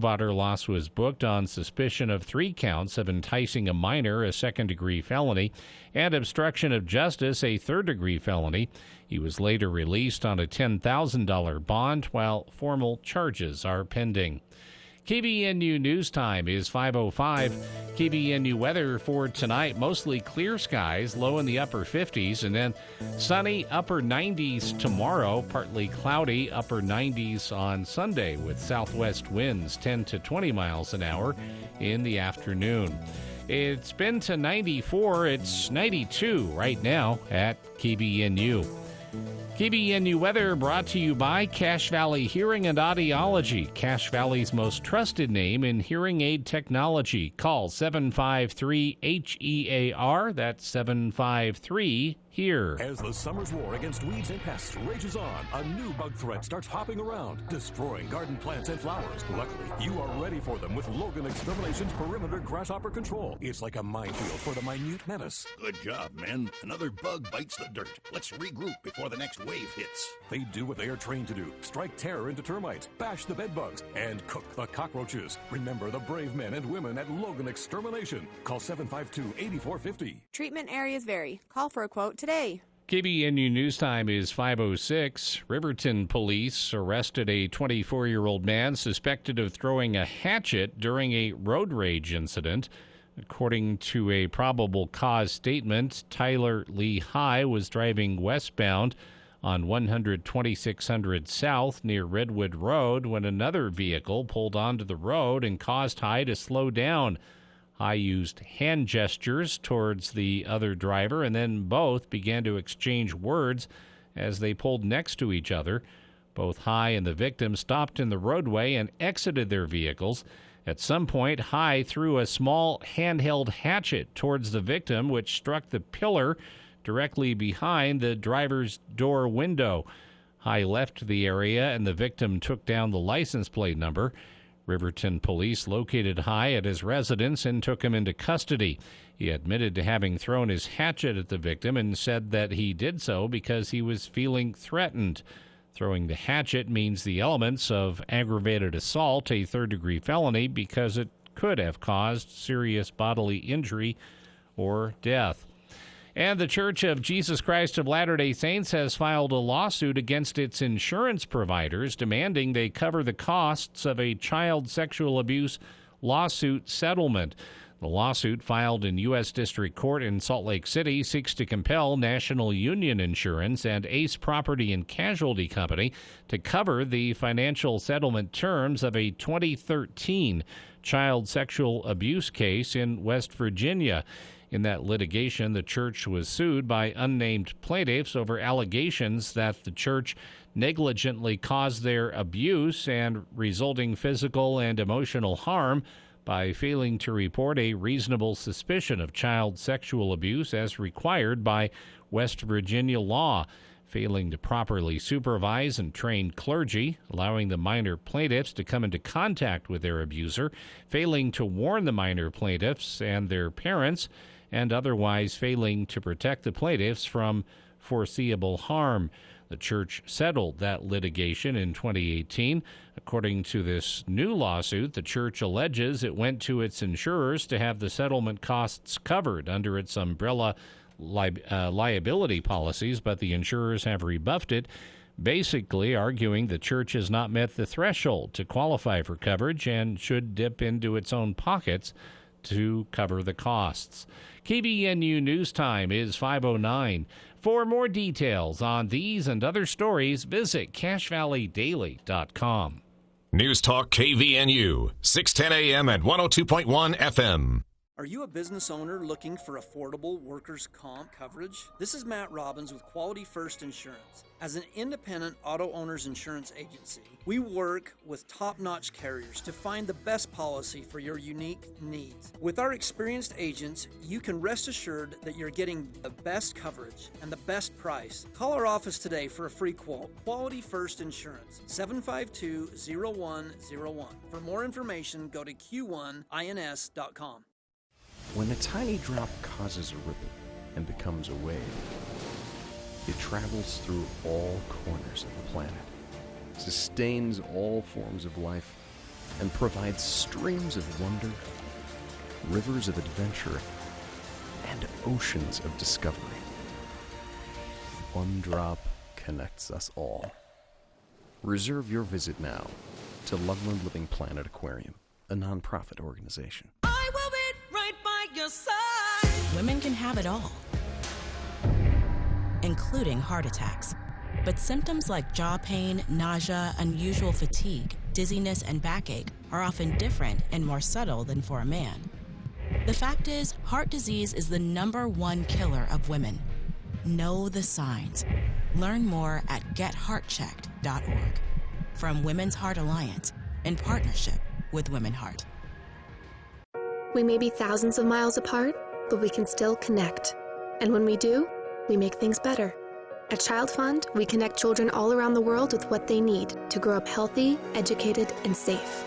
Vaterlos was booked on suspicion of 3 counts of enticing a minor, a second-degree felony, and obstruction of justice, a third-degree felony. He was later released on a $10,000 bond while formal charges are pending. KBNU News Time is 5:05. KBNU weather for tonight, mostly clear skies, low in the upper 50s, and then sunny upper 90s tomorrow, partly cloudy upper 90s on Sunday with southwest winds 10 to 20 miles an hour in the afternoon. It's been to 94. It's 92 right now at KBNU. KBNU weather brought to you by Cache Valley Hearing and Audiology, Cache Valley's most trusted name in hearing aid technology. Call 753-HEAR. That's 753-HERE. As the summer's war against weeds and pests rages on, a new bug threat starts hopping around, destroying garden plants and flowers. Luckily, you are ready for them with Logan Extermination's Perimeter Grasshopper Control. It's like a minefield for the minute menace. Good job, men. Another bug bites the dirt. Let's regroup before the next wave hits. They do what they are trained to do. Strike terror into termites, bash the bed bugs, and cook the cockroaches. Remember the brave men and women at Logan Extermination. Call 752-8450. Treatment areas vary. Call for a quote today. KBNU News Time is 5:06. Riverton police arrested a 24-year-old man suspected of throwing a hatchet during a road rage incident. According to a probable cause statement, Tyler Lee High was driving westbound on 12600 South near Redwood Road when another vehicle pulled onto the road and caused High to slow down. High used hand gestures towards the other driver, and then both began to exchange words as they pulled next to each other. Both High and the victim stopped in the roadway and exited their vehicles. At some point, High threw a small handheld hatchet towards the victim, which struck the pillar directly behind the driver's door window. High left the area, and the victim took down the license plate number. Riverton police located High at his residence and took him into custody. He admitted to having thrown his hatchet at the victim and said that he did so because he was feeling threatened. Throwing the hatchet means the elements of aggravated assault, a third-degree felony, because it could have caused serious bodily injury or death. And the Church of Jesus Christ of Latter-day Saints has filed a lawsuit against its insurance providers demanding they cover the costs of a child sexual abuse lawsuit settlement. The lawsuit, filed in U.S. District Court in Salt Lake City, seeks to compel National Union Insurance and Ace Property and Casualty Company to cover the financial settlement terms of a 2013 child sexual abuse case in West Virginia. In that litigation, the church was sued by unnamed plaintiffs over allegations that the church negligently caused their abuse and resulting physical and emotional harm by failing to report a reasonable suspicion of child sexual abuse as required by West Virginia law, failing to properly supervise and train clergy, allowing the minor plaintiffs to come into contact with their abuser, failing to warn the minor plaintiffs and their parents, and otherwise failing to protect the plaintiffs from foreseeable harm. The church settled that litigation in 2018. According to this new lawsuit, the church alleges it went to its insurers to have the settlement costs covered under its umbrella liability policies, but the insurers have rebuffed it, basically arguing the church has not met the threshold to qualify for coverage and should dip into its own pockets to cover the costs. KBNU News Time is 5:09. For more details on these and other stories, visit CacheValleyDaily.com. News Talk KVNU, 610 AM and 102.1 FM. Are you a business owner looking for affordable workers' comp coverage? This is Matt Robbins with Quality First Insurance. As an independent auto owner's insurance agency, we work with top-notch carriers to find the best policy for your unique needs. With our experienced agents, you can rest assured that you're getting the best coverage and the best price. Call our office today for a free quote. Quality First Insurance, 752-0101. For more information, go to q1ins.com. When a tiny drop causes a ripple and becomes a wave, it travels through all corners of the planet, sustains all forms of life, and provides streams of wonder, rivers of adventure, and oceans of discovery. One drop connects us all. Reserve your visit now to Loveland Living Planet Aquarium, a nonprofit organization. I will be right by your side. Women can have it all, including heart attacks. But symptoms like jaw pain, nausea, unusual fatigue, dizziness, and backache are often different and more subtle than for a man. The fact is, heart disease is the #1 killer of women. Know the signs. Learn more at getheartchecked.org. From Women's Heart Alliance, in partnership with Women Heart. We may be thousands of miles apart, but we can still connect. And when we do, we make things better. At Child Fund, we connect children all around the world with what they need to grow up healthy, educated, and safe.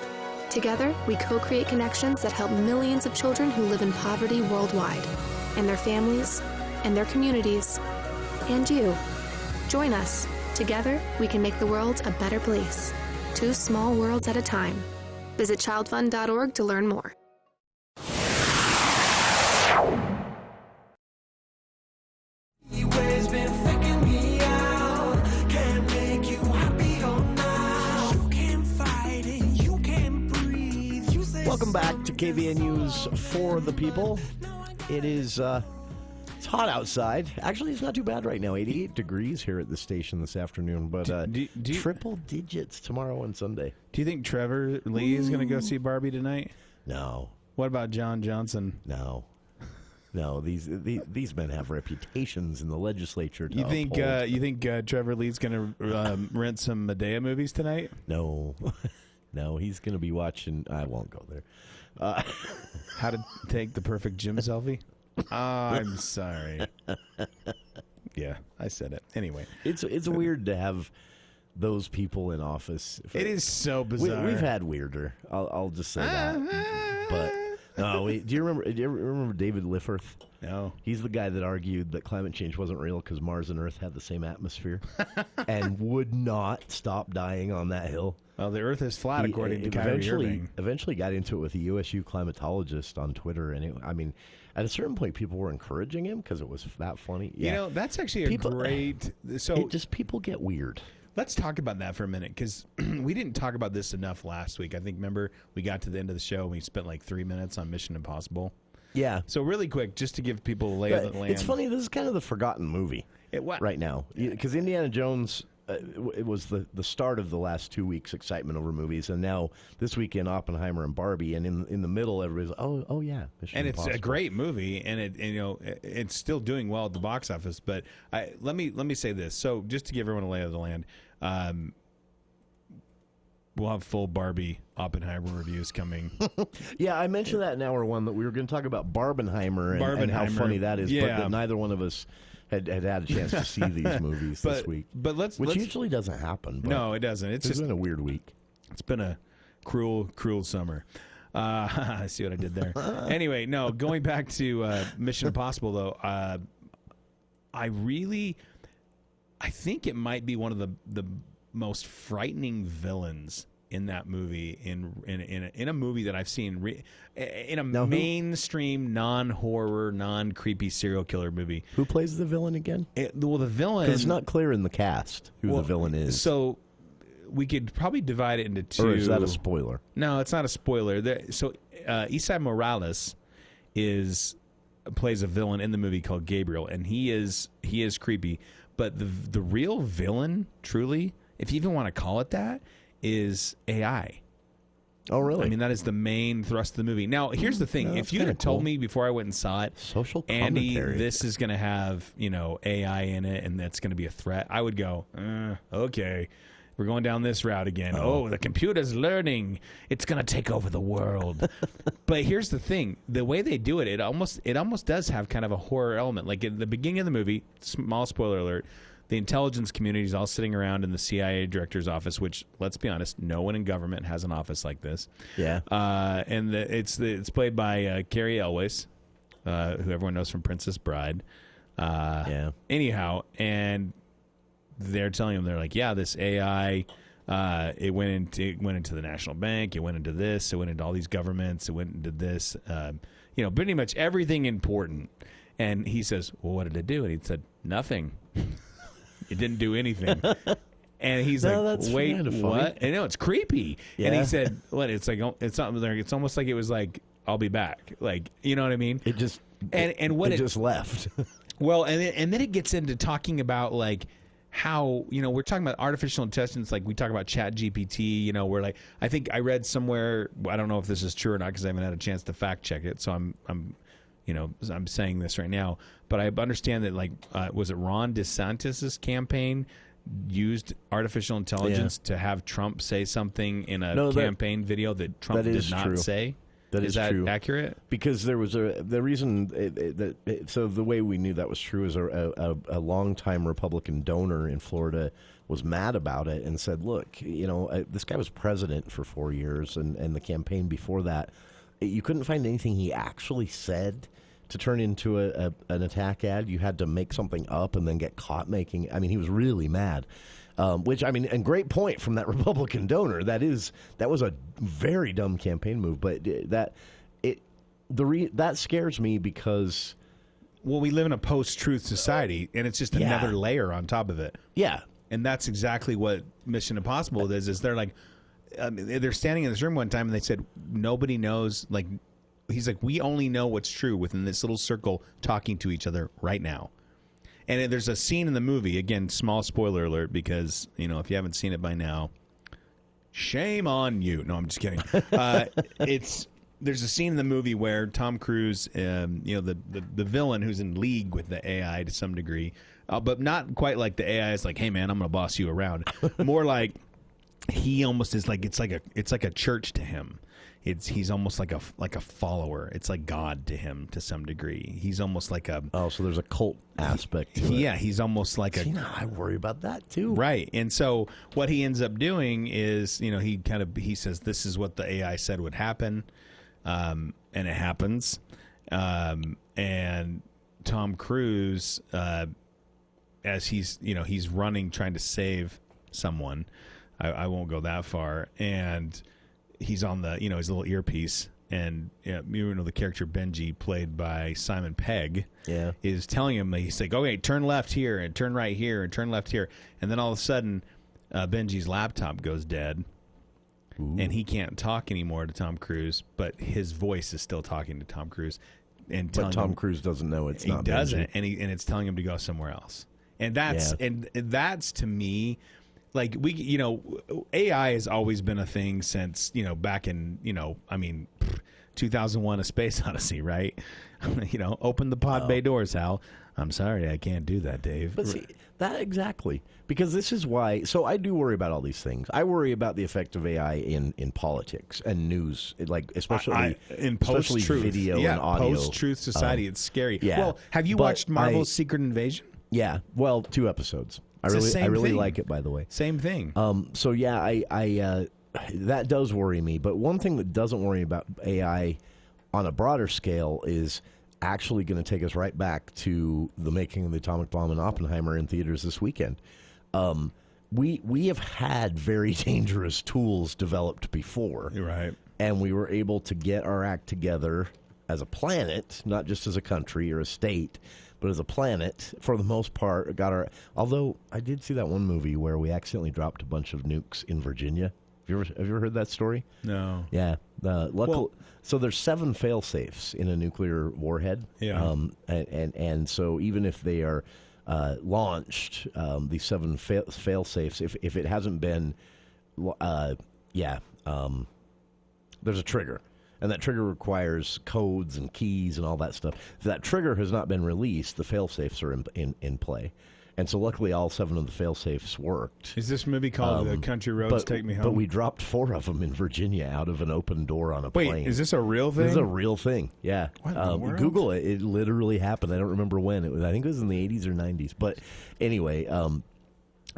Together, we co-create connections that help millions of children who live in poverty worldwide, and their families, and their communities, and you. Join us. Together, we can make the world a better place. 2 small worlds at a time. Visit childfund.org to learn more. Welcome back to KVN News for the people. It is it's hot outside. Actually, it's not too bad right now. 88 degrees here at the station this afternoon, but triple digits tomorrow and Sunday. Do you think Trevor Lee is going to go see Barbie tonight? No. What about John Johnson? No. No, these men have reputations in the legislature. You think Trevor Lee's going to rent some Medea movies tonight? No. No, he's going to be watching. I won't go there. How to take the perfect gym selfie? Oh, I'm sorry. Yeah, I said it. Anyway, it's weird to have those people in office. It is so bizarre. We've had weirder. I'll just say that. But no, do you remember David Lifforth? No. He's the guy that argued that climate change wasn't real because Mars and Earth had the same atmosphere and would not stop dying on that hill. Well, the Earth is flat, according to Kyrie Irving. Eventually got into it with a USU climatologist on Twitter, and at a certain point, people were encouraging him because it was that funny. Yeah. You know, that's actually great. So people get weird. Let's talk about that for a minute, because we didn't talk about this enough last week. I think, remember, we got to the end of the show and we spent like 3 minutes on Mission Impossible. Yeah. So really quick, just to give people a lay of the land. It's funny, this is kind of the forgotten movie right now. Because Indiana Jones, it was the start of the last 2 weeks' excitement over movies, and now this weekend, Oppenheimer and Barbie, and in the middle, everybody's, oh yeah. Mission Impossible. It's a great movie, and it's still doing well at the box office. But let me say this. So just to give everyone a lay of the land, we'll have full Barbie Oppenheimer reviews coming. Yeah, I mentioned that in hour one that we were going to talk about Barbenheimer and how funny that is, but that neither one of us had a chance to see these movies this week. But let's usually doesn't happen. But no, it doesn't. It's just been a weird week. It's been a cruel summer. I see what I did there. Anyway, no, going back to Mission Impossible, though, I think it might be one of the most frightening villains in that movie, in a movie that I've seen in a mainstream, non-horror, non-creepy serial killer movie. Who plays the villain again? The villain... It's not clear in the cast who the villain is. So we could probably divide it into two. Or is that a spoiler? No, it's not a spoiler. Isai Morales plays a villain in the movie called Gabriel, and he is creepy. But the real villain, truly, if you even want to call it that, is AI. Oh, really? I mean, that is the main thrust of the movie. Now, here's the thing. If you had told me before I went and saw it, social Andy, commentary, this is going to have, AI in it and that's going to be a threat, I would go, okay, we're going down this route again. Oh, the computer's learning. It's going to take over the world. But here's the thing. The way they do it, it almost does have kind of a horror element. Like at the beginning of the movie, small spoiler alert, the intelligence community is all sitting around in the CIA director's office, which, let's be honest, no one in government has an office like this. Yeah. And it's played by Carrie Elwes, who everyone knows from Princess Bride. Yeah. Anyhow, and they're telling him, they're like, yeah, this AI It went into the national bank. It went into this. It went into all these governments. It went into this. Pretty much everything important. And he says, "Well, what did it do?" And he said, "Nothing. It didn't do anything." And he's like, "Wait, what?" And it's creepy. Yeah. And he said, "What?" It's like it's almost like it was like, "I'll be back." Like, you know what I mean? It just it just left. Well, and then it gets into talking about like how, we're talking about artificial intelligence, like we talk about Chat GPT, where like I think I read somewhere, I don't know if this is true or not because I haven't had a chance to fact check it, so I'm saying this right now, but I understand that like was it Ron DeSantis's campaign used artificial intelligence to have Trump say something in a campaign video that Trump did not say? Is that true. Accurate? Because there was the reason so the way we knew that was true is a longtime Republican donor in Florida was mad about it and said, "Look, this guy was president for 4 years, and the campaign before that, you couldn't find anything he actually said to turn into an attack ad. You had to make something up and then get caught making. I mean, he was really mad." And great point from that Republican donor. That was a very dumb campaign move, but that scares me because, well, we live in a post-truth society, and it's just another layer on top of it. Yeah, and that's exactly what Mission Impossible is. Is they're like, they're standing in this room one time, and they said nobody knows. Like, he's like, we only know what's true within this little circle, talking to each other right now. And there's a scene in the movie, again, small spoiler alert, because, if you haven't seen it by now, shame on you. No, I'm just kidding. There's a scene in the movie where Tom Cruise, the villain who's in league with the AI to some degree, but not quite like the AI is like, "Hey man, I'm going to boss you around." More like he almost is like, it's like a church to him. He's almost like a follower. It's like God to him to some degree. He's almost like a so there's a cult aspect to it. Yeah, he's almost like I worry about that too. Right. And so what he ends up doing is, he says this is what the AI said would happen, and it happens. And Tom Cruise, as he's running trying to save someone. I won't go that far, and he's on the his little earpiece, and the character Benji, played by Simon Pegg, is telling him, he's like, "Okay, turn left here and turn right here and turn left here," and then all of a sudden Benji's laptop goes dead. Ooh. And he can't talk anymore to Tom Cruise, but his voice is still talking to Tom Cruise, and Tom Cruise doesn't know it's not. He doesn't, and it's telling him to go somewhere else, and that's to me. Like, AI has always been a thing since, back in, 2001 A Space Odyssey, right? Open the pod bay doors, Hal. I'm sorry, I can't do that, Dave. But see, that exactly. Because this is why, so I do worry about all these things. I worry about the effect of AI in politics and news, like especially in post-truth video and audio. Post-truth society, it's scary. Yeah. Well, have you watched Marvel's Secret Invasion? Yeah, well, 2 episodes. I really like it, by the way. Same thing. So yeah, I that does worry me. But one thing that doesn't worry about AI on a broader scale is actually going to take us right back to the making of the atomic bomb in Oppenheimer in theaters this weekend. We have had very dangerous tools developed before, right? And we were able to get our act together as a planet, not just as a country or a state. But as a planet, for the most part, although I did see that one movie where we accidentally dropped a bunch of nukes in Virginia. Have you ever heard that story? No. Yeah. So there's 7 fail-safes in a nuclear warhead. Yeah. And so even if they are launched, these 7 fail-safes, if it hasn't been, there's a trigger. And that trigger requires codes and keys and all that stuff. If that trigger has not been released, the fail-safes are in play. And so luckily all 7 of the fail-safes worked. Is this movie called The Country Roads Take Me Home? But we dropped 4 of them in Virginia out of an open door on a plane. Wait, is this a real thing? This is a real thing, yeah. What in the world? Google it. It literally happened. I don't remember when. I think it was in the 80s or 90s. But anyway...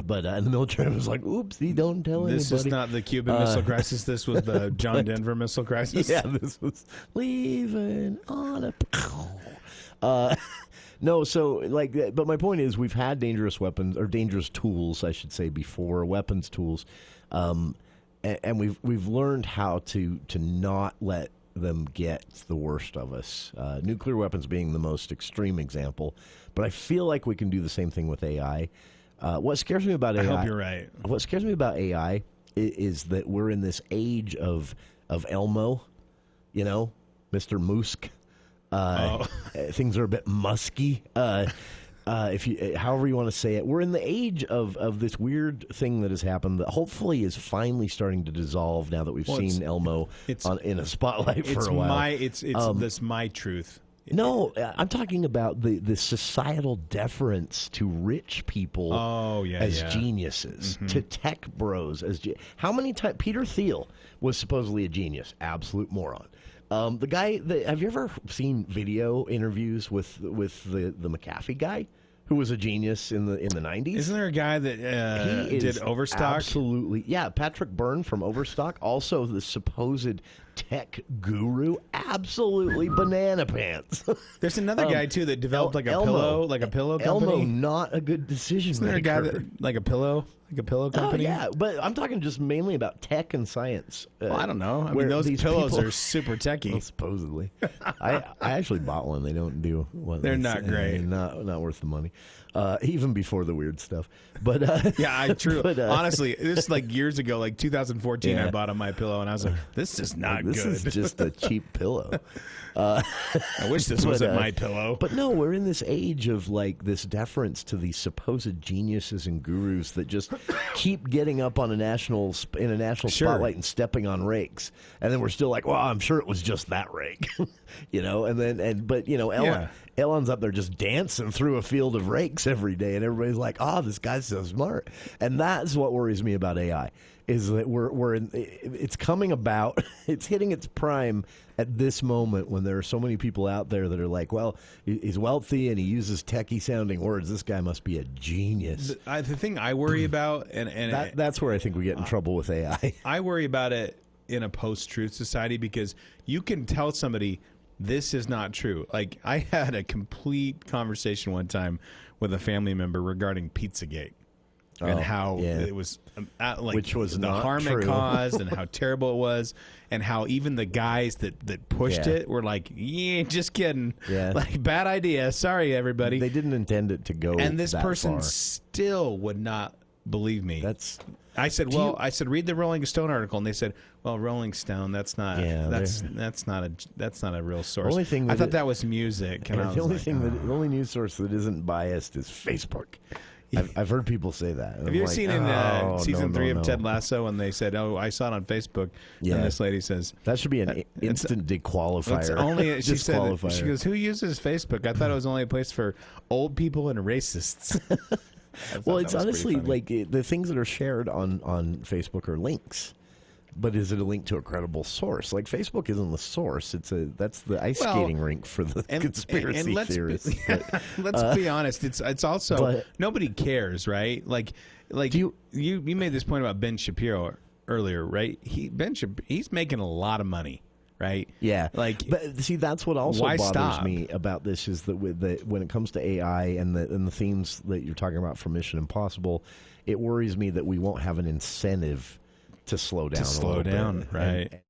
But in the military, I was like, "Oopsie, don't tell anybody." This is not the Cuban Missile Crisis. This was the John Denver Missile Crisis. Yeah, this was leaving on a. No, so but my point is, we've had dangerous weapons or dangerous tools, I should say, before weapons tools, and we've learned how to not let them get the worst of us. Nuclear weapons being the most extreme example, but I feel like we can do the same thing with AI. What scares me about AI? I hope you're right. What scares me about AI is that we're in this age of Elmo, Mr. Musk. Things are a bit musky. If you, however you want to say it, we're in the age of this weird thing that has happened that hopefully is finally starting to dissolve now that we've seen Elmo in a spotlight for a while. It's this my truth. No, I'm talking about the societal deference to rich people as geniuses, to tech bros as how many times Peter Thiel was supposedly a genius, absolute moron. The guy have you ever seen video interviews with the McAfee guy, who was a genius in the 90s? Isn't there a guy that did Overstock? Absolutely, yeah. Patrick Byrne from Overstock, also the supposed tech guru, absolutely banana pants. There's another guy too that developed Elmo, a pillow company. Elmo, not a good decision. Isn't there a guy that a pillow company? Oh, yeah, but I'm talking just mainly about tech and science. Well, I don't know. I mean, those pillows are super techy. Well, supposedly, I actually bought one. They don't do what they're not great. Not worth the money. Even before the weird stuff, but yeah, honestly, this is like years ago, like 2014. I bought on my pillow, and I was like, "This is not good. This is just a cheap pillow." I wish this wasn't my pillow. But no, we're in this age of this deference to these supposed geniuses and gurus that just keep getting up on a national spotlight and stepping on rakes, and then we're still like, "Well, I'm sure it was just that rake," Elon's up there just dancing through a field of rakes every day, and everybody's like, "Oh, this guy's so smart." And that's what worries me about AI, is that it's coming about, it's hitting its prime at this moment when there are so many people out there that are like, "Well, he's wealthy and he uses techie sounding words. This guy must be a genius." The thing I worry about, that's where I think we get in trouble with AI. I worry about it in a post-truth society, because you can tell somebody this is not true. Like, I had a complete conversation one time with a family member regarding Pizzagate and how it was which was the not harm true. it caused and how terrible it was, and how even the guys that pushed it were like, "Yeah, just kidding. Yeah. Like, bad idea. Sorry, everybody." They didn't intend it to go. And this that person far. still would not believe me. I said, read the Rolling Stone article, and they said, "Well, Rolling Stone, that's not that's not a real source." I thought that was music. And the only news source that isn't biased is Facebook. I've heard people say that. Have you ever seen in season 3 of Ted Lasso, and they said, "Oh, I saw it on Facebook," and this lady says that should be an instant disqualifier. It's only she said, she goes, "Who uses Facebook? I thought it was only a place for old people and racists." Well, it's honestly like the things that are shared on Facebook are links, but is it a link to a credible source? Like, Facebook isn't the source; that's the ice skating rink for the conspiracy theorists. Let's be honest; it's also nobody cares, right? Like you made this point about Ben Shapiro earlier, right? He's making a lot of money. Right? Yeah. But see, that's what also bothers stop? me about this, is that when it comes to AI and the themes that you're talking about from Mission Impossible, it worries me that we won't have an incentive to slow down. Right?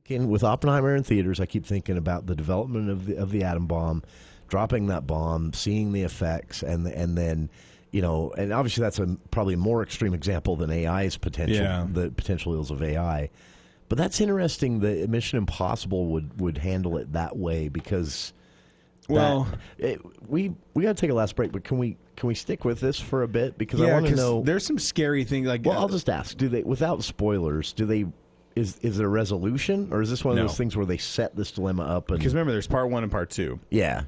And with Oppenheimer in theaters, I keep thinking about the development of the atom bomb, dropping that bomb, seeing the effects, and then. And obviously that's probably a more extreme example than AI's potential, the potential ills of AI. But that's interesting that Mission Impossible would handle it that way, because we got to take a last break, but can we stick with this for a bit? Because I want to know. There's some scary things. I'll just ask: without spoilers, is there a resolution, or is this one of those things where they set this dilemma up? Because remember, there's part 1 and part 2. Yeah.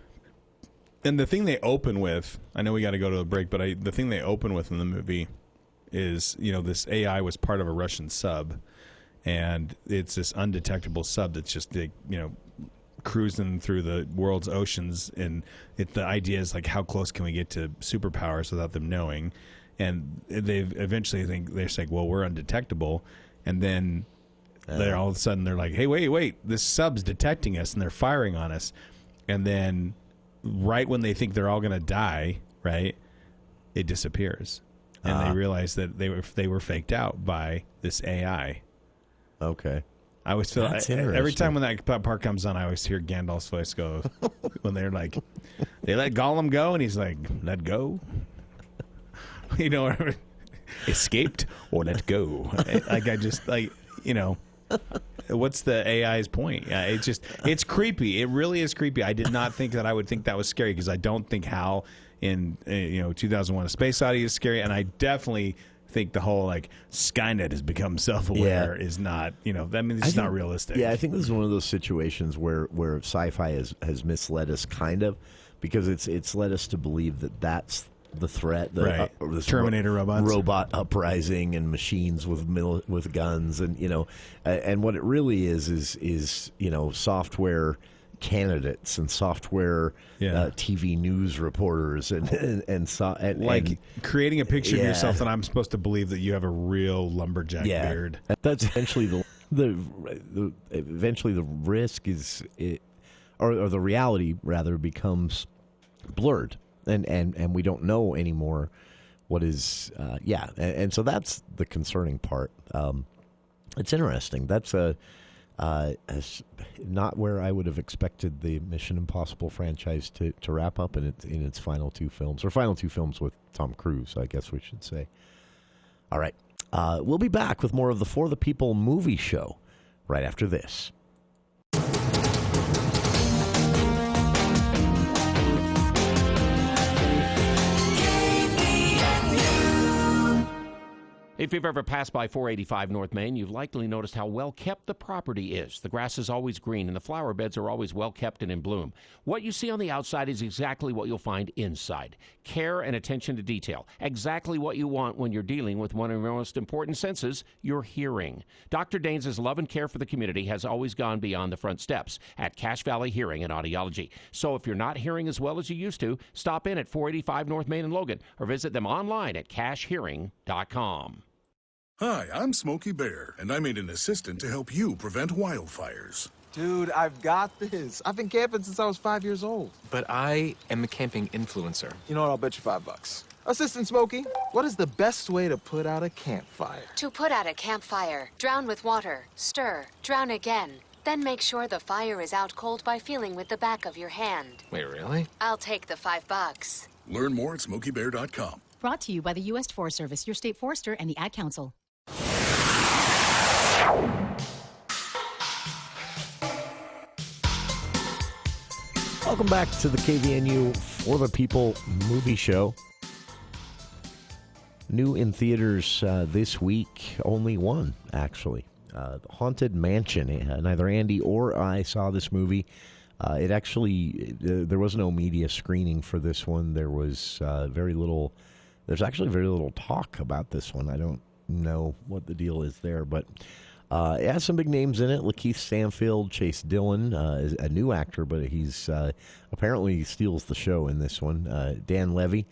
And the thing they open with, I know we got to go to a break, but the thing they open with in the movie is, this AI was part of a Russian sub, and it's this undetectable sub that's just, cruising through the world's oceans, and the idea is like, how close can we get to superpowers without them knowing? And they eventually they're saying, well, we're undetectable, and then They're all of a sudden they're like, hey, wait, this sub's detecting us and they're firing on us. And then right when they think they're all going to die, right, it disappears. And they realize that they were faked out by this AI. Okay. I always feel every time when that part comes on, I always hear Gandalf's voice go when they're like, they let Gollum go, and he's like, let go. You know, escaped or let go. What's the AI's point? It's creepy. It really is creepy. I did not think that I would think that was scary because I don't think HAL in 2001: A Space Odyssey is scary, and I definitely think the whole Skynet has become self-aware is not, it's not realistic. Yeah, I think this is one of those situations where sci-fi has misled us kind of, because it's led us to believe that that's the threat, this Terminator robots, robot uprising, and machines with guns, and and what it really is software candidates and software TV news reporters and creating a picture of yourself that I'm supposed to believe that you have a real lumberjack beard. That's eventually the risk or the reality rather becomes blurred. And we don't know anymore what is, and so that's the concerning part. It's interesting. That's not where I would have expected the Mission Impossible franchise to wrap up in its final two films with Tom Cruise, I guess we should say. All right, we'll be back with more of the For the People movie show right after this. If you've ever passed by 485 North Main, you've likely noticed how well kept the property is. The grass is always green and the flower beds are always well kept and in bloom. What you see on the outside is exactly what you'll find inside. Care and attention to detail. Exactly what you want when you're dealing with one of your most important senses, your hearing. Dr. Daines' love and care for the community has always gone beyond the front steps at Cache Valley Hearing and Audiology. So if you're not hearing as well as you used to, stop in at 485 North Main in Logan or visit them online at cachehearing.com. Hi, I'm Smokey Bear, and I made an assistant to help you prevent wildfires. Dude, I've got this. I've been camping since I was 5 years old. But I am a camping influencer. You know what? I'll bet you $5. Assistant Smokey, what is the best way to put out a campfire? To put out a campfire, drown with water, stir, drown again. Then make sure the fire is out cold by feeling with the back of your hand. Wait, really? I'll take the $5. Learn more at SmokeyBear.com. Brought to you by the U.S. Forest Service, your state forester, and the Ad Council. Welcome back to the KVNU For the People movie show. New in theaters this week, only one, actually. Haunted Mansion. Neither Andy or I saw this movie. It actually, there was no media screening for this one. There was there's actually very little talk about this one. I don't know what the deal is there, but it has some big names in it. Lakeith Stanfield, Chase Dillon, is a new actor, but he's apparently steals the show in this one. Dan Levy,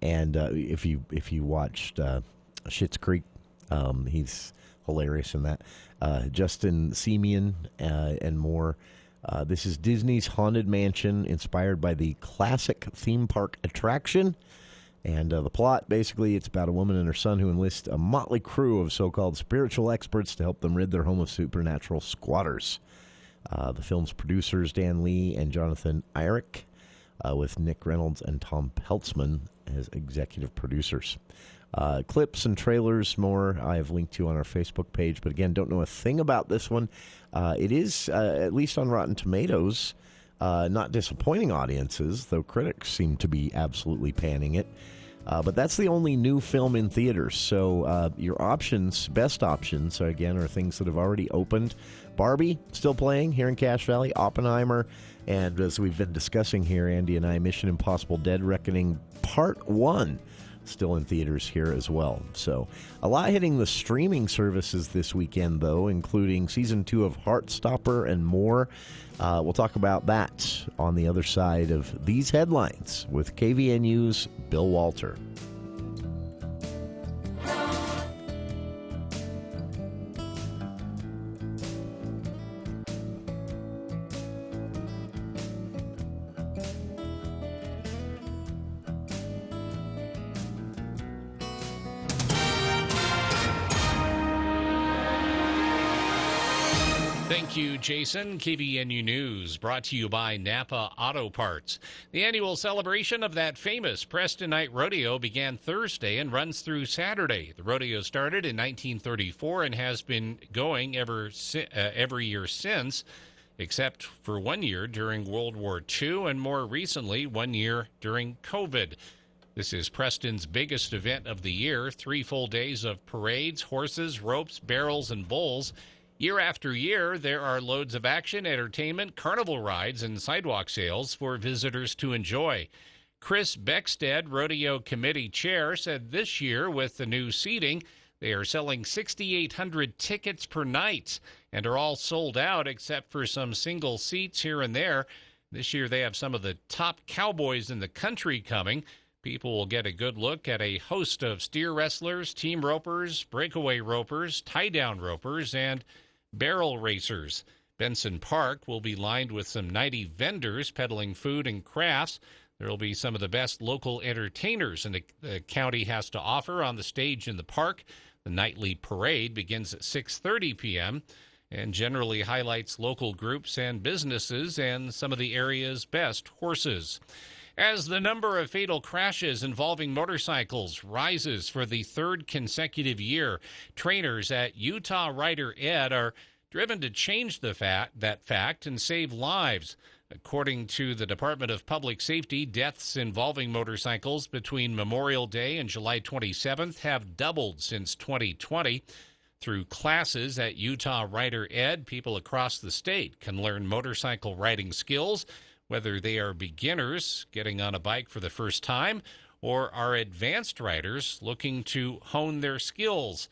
and if you watched Schitt's Creek, he's hilarious in that. Justin Simeon and more. This is Disney's Haunted Mansion, inspired by the classic theme park attraction. And the plot, basically, it's about a woman and her son who enlist a motley crew of so-called spiritual experts to help them rid their home of supernatural squatters. The film's producers, Dan Lee and Jonathan Eyrick, with Nick Reynolds and Tom Peltzman as executive producers. Clips and trailers, more, I have linked to on our Facebook page. But again, don't know a thing about this one. It is, at least on Rotten Tomatoes, not disappointing audiences, though critics seem to be absolutely panning it. But that's the only new film in theaters. So your best options, again, are things that have already opened. Barbie, still playing here in Cache Valley. Oppenheimer, and as we've been discussing here, Andy and I, Mission Impossible Dead Reckoning Part 1, still in theaters here as well. So a lot hitting the streaming services this weekend, though, including Season 2 of Heartstopper and more. We'll talk about that on the other side of these headlines with KVNU's Bill Walter. Thank you, Jason. KVNU News brought to you by Napa Auto Parts. The annual celebration of that famous Preston Night Rodeo began Thursday and runs through Saturday. The rodeo started in 1934 and has been going every year since, except for 1 year during World War II and more recently 1 year during COVID. This is Preston's biggest event of the year, 3 full days of parades, horses, ropes, barrels, and bulls. Year after year, there are loads of action, entertainment, carnival rides, and sidewalk sales for visitors to enjoy. Chris Beckstead, Rodeo Committee Chair, said this year with the new seating, they are selling 6,800 tickets per night and are all sold out except for some single seats here and there. This year, they have some of the top cowboys in the country coming. People will get a good look at a host of steer wrestlers, team ropers, breakaway ropers, tie-down ropers, and barrel racers. Benson Park will be lined with some nightly vendors peddling food and crafts. There will be some of the best local entertainers the county has to offer on the stage in the park. The nightly parade begins at 6:30 p.m. and generally highlights local groups and businesses and some of the area's best horses. As the number of fatal crashes involving motorcycles rises for the third consecutive year, trainers at Utah Rider Ed are driven to change that fact and save lives. According to the Department of Public Safety, deaths involving motorcycles between Memorial Day and July 27th have doubled since 2020. Through classes at Utah Rider Ed, people across the state can learn motorcycle riding skills, whether they are beginners getting on a bike for the first time or are advanced riders looking to hone their skills.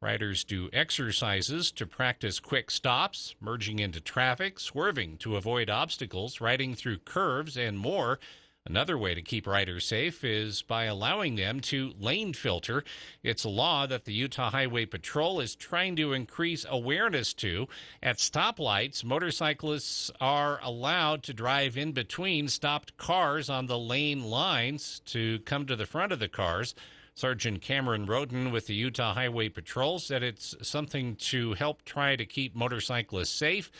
Riders do exercises to practice quick stops, merging into traffic, swerving to avoid obstacles, riding through curves, and more. Another way to keep riders safe is by allowing them to lane filter. It's a law that the Utah Highway Patrol is trying to increase awareness to. At stoplights, motorcyclists are allowed to drive in between stopped cars on the lane lines to come to the front of the cars. Sergeant Cameron Roden with the Utah Highway Patrol said it's something to help try to keep motorcyclists safe,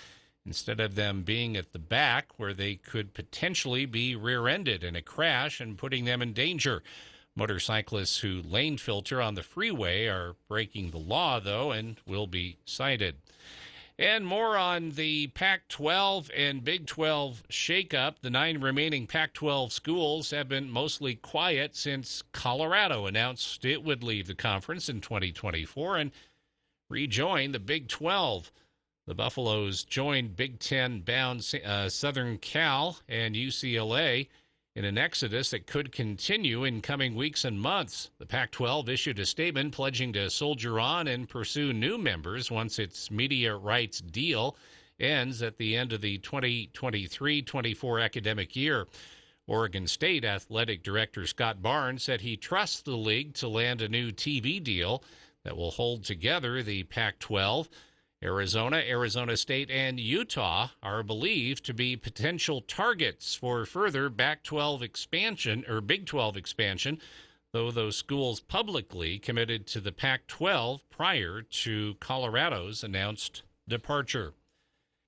instead of them being at the back where they could potentially be rear-ended in a crash and putting them in danger. Motorcyclists who lane filter on the freeway are breaking the law, though, and will be cited. And more on the Pac-12 and Big 12 shakeup. The 9 remaining Pac-12 schools have been mostly quiet since Colorado announced it would leave the conference in 2024 and rejoin the Big 12. The Buffaloes joined Big Ten-bound Southern Cal and UCLA in an exodus that could continue in coming weeks and months. The Pac-12 issued a statement pledging to soldier on and pursue new members once its media rights deal ends at the end of the 2023-24 academic year. Oregon State Athletic Director Scott Barnes said he trusts the league to land a new TV deal that will hold together the Pac-12. Arizona, Arizona State, and Utah are believed to be potential targets for further Pac-12 expansion or Big 12 expansion, though those schools publicly committed to the Pac-12 prior to Colorado's announced departure.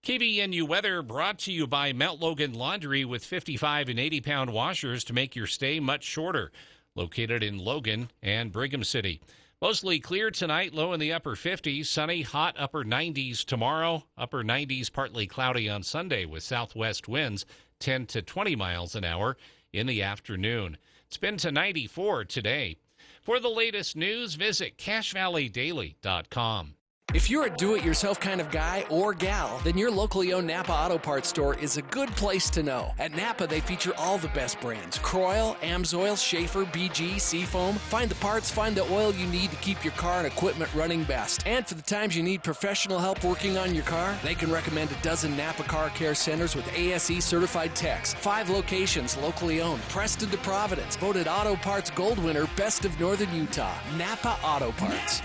KVNU weather brought to you by Mount Logan Laundry with 55 and 80-pound washers to make your stay much shorter. Located in Logan and Brigham City. Mostly clear tonight, low in the upper 50s. Sunny, hot upper 90s tomorrow. Upper 90s, partly cloudy on Sunday with southwest winds 10 to 20 miles an hour in the afternoon. It's been to 94 today. For the latest news, visit CashValleyDaily.com. If you're a do-it-yourself kind of guy or gal, then your locally owned Napa Auto Parts store is a good place to know. At Napa, they feature all the best brands. Croyle, Amsoil, Schaefer, BG, Seafoam. Find the parts, find the oil you need to keep your car and equipment running best. And for the times you need professional help working on your car, they can recommend a dozen Napa Car Care Centers with ASE certified techs. 5 locations locally owned. Preston to Providence. Voted Auto Parts Gold winner, Best of Northern Utah. Napa Auto Parts.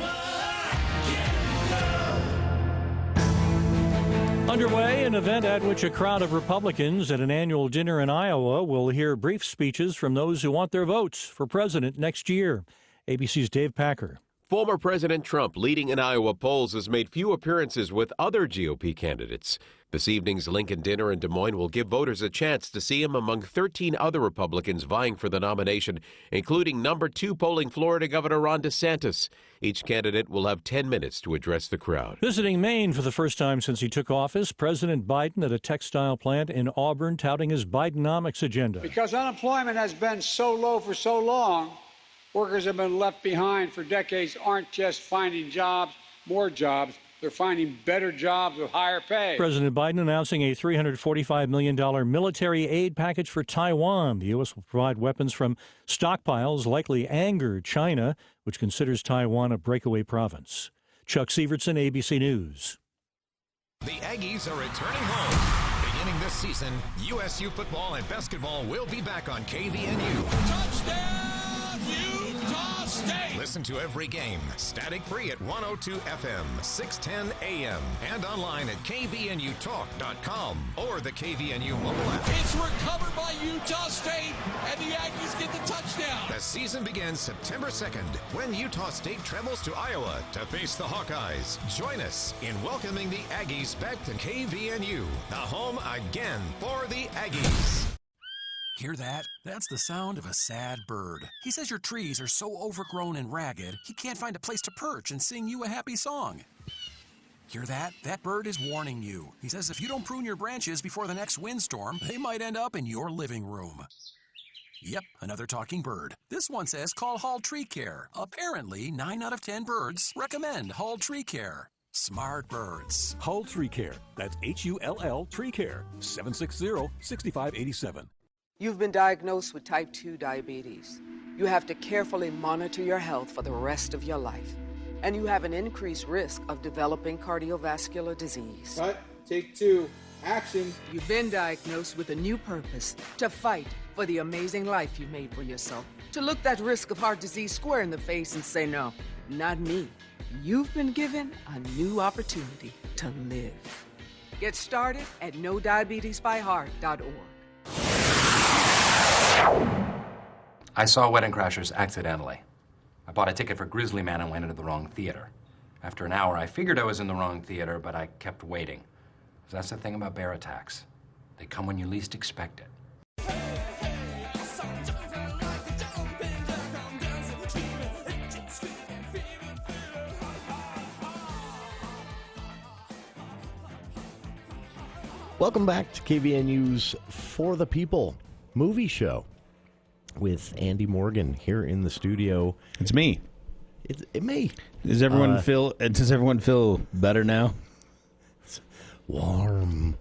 Underway, an event at which a crowd of Republicans at an annual dinner in Iowa will hear brief speeches from those who want their votes for president next year. ABC's Dave Packer. Former President Trump, leading in Iowa polls, has made few appearances with other GOP candidates. This evening's Lincoln dinner in Des Moines will give voters a chance to see him among 13 other Republicans vying for the nomination, including number 2 polling Florida Governor Ron DeSantis. Each candidate will have 10 minutes to address the crowd. Visiting Maine for the first time since he took office, President Biden at a textile plant in Auburn touting his Bidenomics agenda. Because unemployment has been so low for so long, workers have been left behind for decades aren't just finding jobs, more jobs. They're finding better jobs with higher pay. President Biden announcing a $345 million military aid package for Taiwan. The U.S. will provide weapons from stockpiles, likely anger China, which considers Taiwan a breakaway province. Chuck Sievertson, ABC News. The Aggies are returning home. Beginning this season, USU football and basketball will be back on KVNU. Touchdown, Utah State! Listen to every game, static-free at 102 FM, 610 AM, and online at kvnutalk.com or the KVNU mobile app. It's recovered by Utah State, and the Aggies get the touchdown. The season begins September 2nd when Utah State travels to Iowa to face the Hawkeyes. Join us in welcoming the Aggies back to KVNU, the home again for the Aggies. Hear that? That's the sound of a sad bird. He says your trees are so overgrown and ragged, he can't find a place to perch and sing you a happy song. Hear that? That bird is warning you. He says if you don't prune your branches before the next windstorm, they might end up in your living room. Yep, another talking bird. This one says call Hall Tree Care. Apparently, 9 out of 10 birds recommend Hall Tree Care. Smart birds. Hull Tree Care. That's Hull Tree Care. 760-6587. You've been diagnosed with type 2 diabetes. You have to carefully monitor your health for the rest of your life. And you have an increased risk of developing cardiovascular disease. Cut. Take 2. Action. You've been diagnosed with a new purpose, to fight for the amazing life you made for yourself. To look that risk of heart disease square in the face and say, no, not me. You've been given a new opportunity to live. Get started at NoDiabetesByHeart.org. I saw Wedding Crashers accidentally. I bought a ticket for Grizzly Man and went into the wrong theater. After an hour, I figured I was in the wrong theater, but I kept waiting. That's the thing about bear attacks. They come when you least expect it. Welcome back to KVNU's For the People movie show with Andy Morgan here in the studio. It's me. It's me. Does everyone feel better now? It's warm.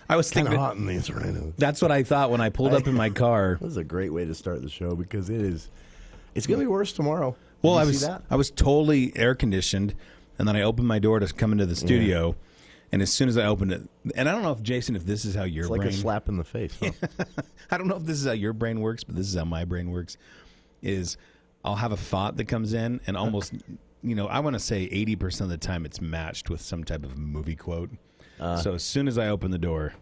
I was thinking hot in these right now. That's what I thought when I pulled up in my car. This is a great way to start the show because it's going to be worse tomorrow. Well, Did you see that? I was totally air conditioned, and then I opened my door to come into the studio. Yeah. And as soon as I opened it, and I don't know if this is how your brain... It's like a slap in the face. Huh? I don't know if this is how your brain works, but this is how my brain works, is I'll have a thought that comes in, and almost, I want to say 80% of the time it's matched with some type of movie quote. So as soon as I opened the door,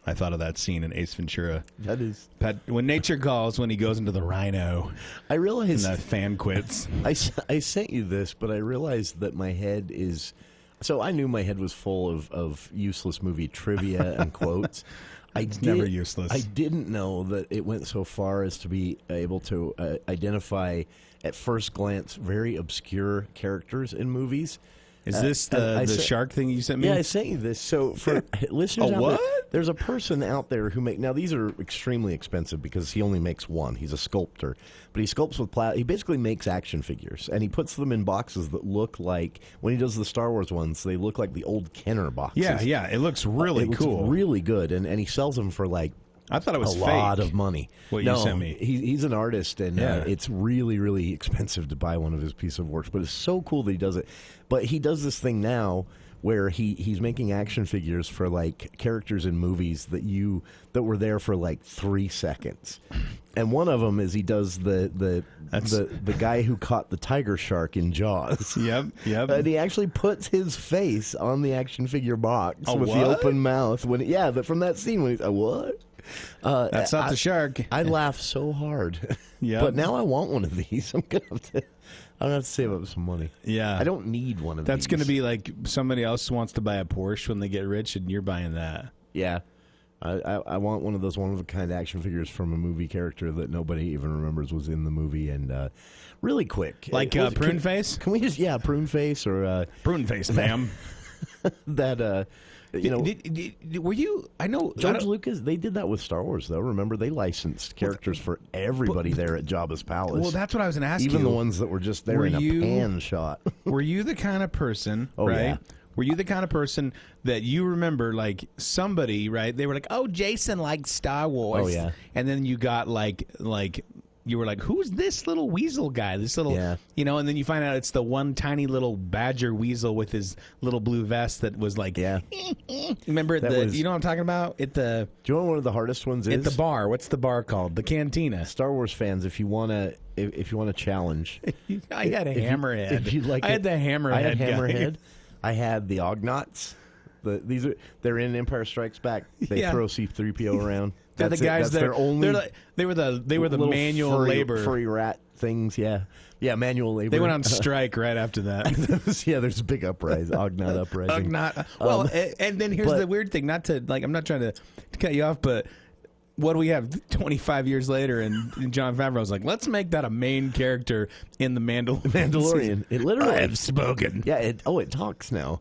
I thought of that scene in Ace Ventura. That is... When nature calls, when he goes into the rhino. I realized... And the fan quits. I sent you this, but I realized that my head is... So I knew my head was full of useless movie trivia and quotes. It's never useless. I didn't know that it went so far as to be able to identify, at first glance, very obscure characters in movies. Is this the shark thing you sent me? Yeah, I sent you this. So for listeners out there, there's a person out there who now these are extremely expensive because he only makes one. He's a sculptor, but he sculpts with he basically makes action figures, and he puts them in boxes that look like, when he does the Star Wars ones, they look like the old Kenner boxes. Yeah, it looks really cool. Looks really good, and he sells them for I thought it was a lot of money. What you sent me? He's an artist, and it's really, really expensive to buy one of his piece of works. But it's so cool that he does it. But he does this thing now where he's making action figures for like characters in movies that were there for like 3 seconds. And one of them is he does the guy who caught the tiger shark in Jaws. Yep. And he actually puts his face on the action figure box with the open mouth. But from that scene when he's what? That's not the shark. I laugh so hard. Yeah. But now I want one of these. I'm gonna have to. I'm gonna have to save up some money. Yeah, I don't need one of That's these. going to be like somebody else wants to buy a Porsche when they get rich, and you're buying that. Yeah. I want one of those one-of-a-kind action figures from a movie character that nobody even remembers was in the movie, and really quick. Like Prune Face? Can we just, Prune Face or... Prune Face, ma'am. That, were you... I know... George Lucas, they did that with Star Wars, though. Remember, they licensed characters for everybody there at Jabba's Palace. Well, that's what I was going to ask you. Even the ones that were just there in a pan shot. Were you the kind of person, right? Yeah. Were you the kind of person that you remember, like, somebody, right? They were like, oh, Jason likes Star Wars. Oh, yeah. And then you got, like you were like, who's this little weasel guy? This little, and then you find out it's the one tiny little badger weasel with his little blue vest that was like, remember, you know what I'm talking about? Do you know what one of the hardest ones is? At the bar. What's the bar called? The Cantina. Star Wars fans, if you want to challenge. I had a hammerhead. If you like I had the hammerhead. I had guy. hammerhead. I had the Ognaughts. They're in Empire Strikes Back. They throw C-3PO around. They're the guys that they were the manual labor furry rat things. Yeah, manual labor. They went on strike right after that. There's a big uprising, Ognaught uprising. Well, and then here's the weird thing. Not to I'm not trying to cut you off, but what do we have 25 years later? And Jon Favreau's like, let's make that a main character in the Mandalorian. It literally I have spoken. Yeah. It talks now.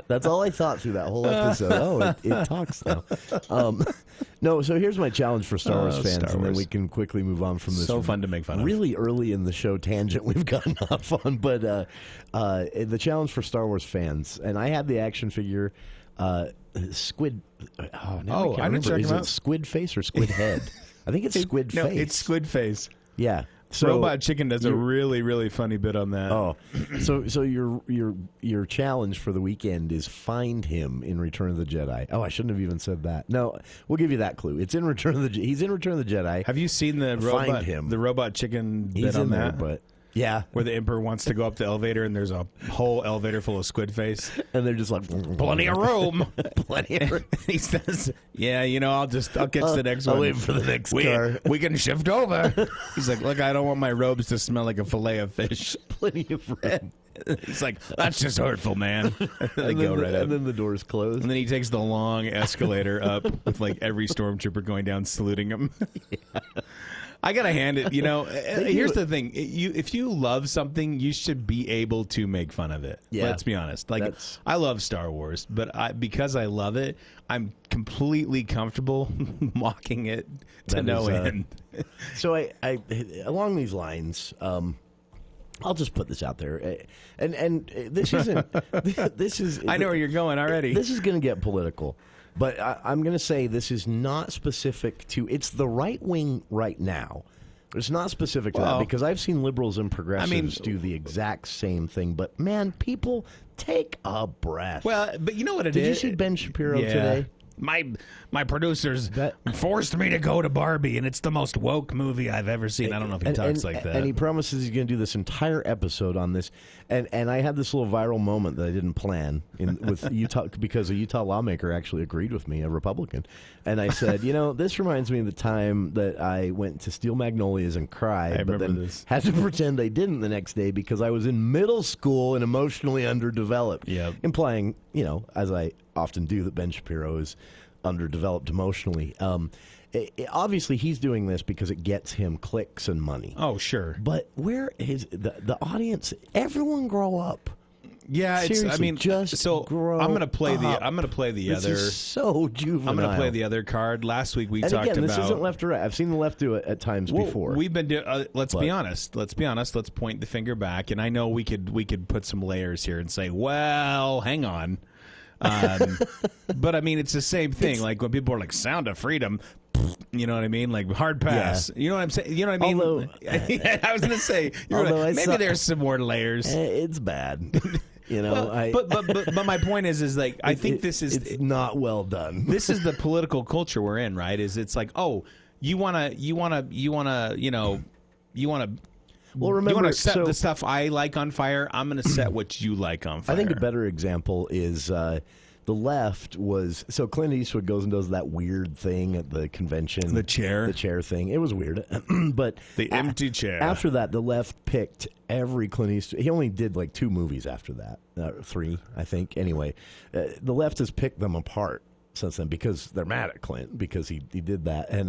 That's all I thought through that whole episode. It talks now. No. So here's my challenge for Star Wars fans, and then we can quickly move on from this. So fun to make fun of. Really early in the show tangent we've gotten off on, but the challenge for Star Wars fans, and I had the action figure. Squid. I can't remember. Is it Squid Face or Squid Head? I think it's Squid Face. No, it's Squid Face. Yeah. So Robot Chicken does a really, really funny bit on that. Oh, so your challenge for the weekend is find him in Return of the Jedi. Oh, I shouldn't have even said that. No, we'll give you that clue. It's in Return of the. He's in Return of the Jedi. Have you seen the Robot Chicken bit He's on in that? There, but. Yeah. Where the Emperor wants to go up the elevator and there's a whole elevator full of Squid Face. And they're just like, plenty of room. Plenty of room. He says, yeah, I'll catch the next one. I'll wait for the next car. We can shift over. He's like, look, I don't want my robes to smell like a fillet of fish. Plenty of room. He's like, that's just hurtful, man. They go right up. And then the doors close. And then he takes the long escalator up with like every stormtrooper going down saluting him. Yeah. I gotta hand it. Here's the thing: if you love something, you should be able to make fun of it. Yeah. Let's be honest. I love Star Wars, but because I love it, I'm completely comfortable mocking it to no end. So I along these lines. I'll just put this out there, and this isn't. This is. I know where you're going already. This is going to get political. But I'm going to say this is not specific to... It's the right wing right now. It's not specific to that because I've seen liberals and progressives do the exact same thing. But, man, people, take a breath. Well, but you know what it is? Did you see Ben Shapiro today? My producers forced me to go to Barbie, and it's the most woke movie I've ever seen. I don't know if he talks like that. And he promises he's going to do this entire episode on this. And I had this little viral moment that I didn't plan with Utah because a Utah lawmaker actually agreed with me, a Republican. And I said, this reminds me of the time that I went to Steel Magnolias and cried, but then had to pretend I didn't the next day because I was in middle school and emotionally underdeveloped. Yep. Implying, as I often do, that Ben Shapiro is underdeveloped emotionally. Obviously, he's doing this because it gets him clicks and money. Oh, sure. But where is the audience? Everyone grow up. Yeah, Seriously, just grow I'm going to play up. the This other. is so juvenile. I'm going to play the other card. Last week we and talked again, about. This isn't left or right. I've seen the left do it at times before. We've been doing. Let's be honest. Let's point the finger back. And I know we could put some layers here and say, well, hang on. But I mean, it's the same thing. Like when people are like, "Sound of freedom," you know what I mean? Like hard pass. Yeah. You know what I'm saying? You know what I mean? Although, I was going to say, maybe there's some more layers. It's bad. But my point is like I think it's not well done. This is the political culture we're in, right? It's like, oh, you wanna. Well, remember, you want to set the stuff I like on fire. I'm going to set what you like on fire. I think a better example is The left was so Clint Eastwood goes and does that weird thing at the convention, the chair thing. It was weird, but the empty chair. After that, the left picked every Clint Eastwood. He only did like 2 movies after that, 3, I think. Anyway, the left has picked them apart since then because they're mad at Clint because he did that, and